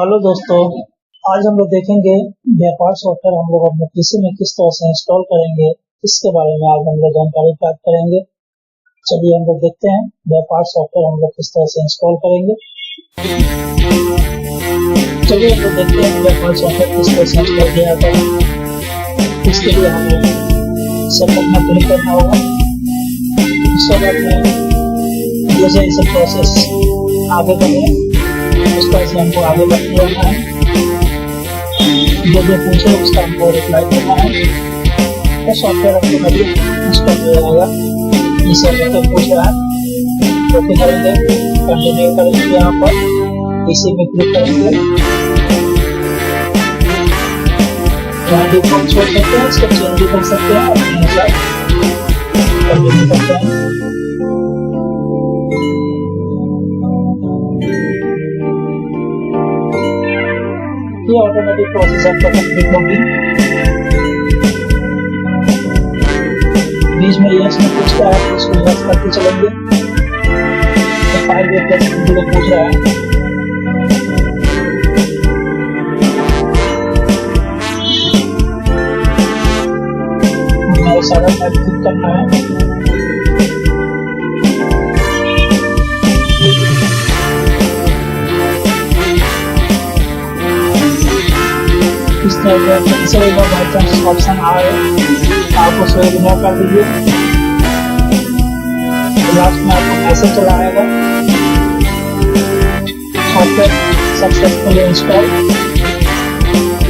Hello दोस्तों, आज हम लोग देखेंगे व्यापार सॉफ्टवेयर हम लोग अपने पीसी में किस तरह से इंस्टॉल करेंगे, इसके बारे में आज हम लोग जानकारी प्राप्त करेंगे। चलिए हम लोग देखते हैं व्यापार सॉफ्टवेयर हम लोग किस तरह से इंस्टॉल करेंगे। चलिए हम लोग देखते हैं व्यापार सॉफ्टवेयर किस तरह से इंस्टॉल किया जाता है। इसके लिए हमें सेटअप में क्लिक करना होगा। उसके बाद में जैसे इसे प्रोसेस आगे करें उस तरह से हमको आगे बढ़ते रहना है। जो पूछे उसका हमको रिप्लाई करना है तो सॉफ्टवेयर हमको कभी इंस्टॉल हो जाएगा। जिसे हमको पूछ रहा है ओके करेंगे, कंटिन्यू करेंगे। यहाँ पर इसी में क्लिक करेंगे। यहाँ डिफॉल्ट छोड़ सकते हैं, इसको चेंज भी कर सकते हैं अपने अनुसार। कंटिन्यू करते हैं। ये ऑटोमेटिक प्रोसेस आपका कंप्लीट होगी। बीच में यस में पूछ रहा है, उसको यस करके चलेंगे। तो फाइल रिप्लेसमेंट के लिए पूछ रहा है। हमें सारा फाइल क्लिक करना है। इस तरह का कैंसिल होगा बाई चांस ऑप्शन आए आप उसे इग्नोर कर दीजिए। लास्ट में आपको मैसेज चला आएगा सॉफ्टवेयर सक्सेसफुली इंस्टॉल।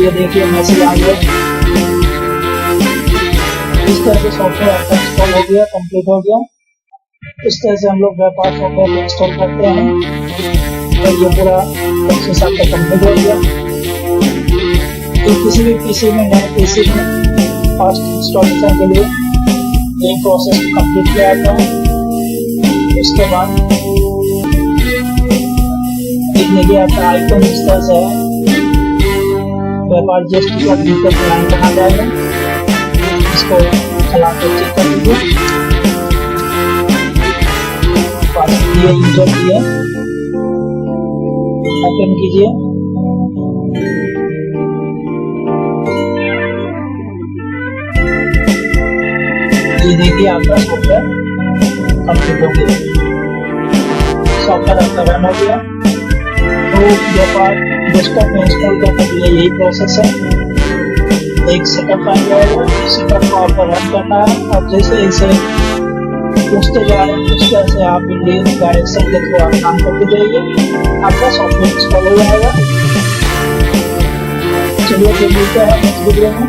ये देखिए मैसेज आ गया। इस तरह से सॉफ्टवेयर आपका इंस्टॉल हो गया, कंप्लीट हो गया। इस तरह से हम लोग व्यापार सॉफ्टवेयर को इंस्टॉल करते हैं और ये पूरा प्रोसेस आपका कंप्लीट हो गया। तो किसी भी पीसी में नए पीसी में फास्ट इंस्टॉलेशन के लिए ये प्रोसेस कंप्लीट किया जाता है। उसके बाद देखने के आपका आइकन इस तरह से है। व्यापार जीएसटी का डिजिटल प्लान बना जाएगा। इसको चला कर चेक कर लीजिए। पासवर्ड दिए, यूजर दिए, ओपन कीजिए। ये देखिए आपका सॉफ्टवेयर कंप्लीट हो गया। सॉफ्टवेयर आपका रन हो गया। तो व्यापार डेस्कटॉप में इंस्टॉल करने के लिए यही प्रोसेस है। एक सेटअप फाइल आएगा, सेटअप को आपको रन करना है। अब जैसे इसे पूछते जा रहे हैं उस तरह से आप इंडियन डायरेक्शन के थ्रू आप काम करते जाइए, आपका सॉफ्टवेयर इंस्टॉल हो जाएगा। चलिए मिलते हैं नेक्स्ट वीडियो में।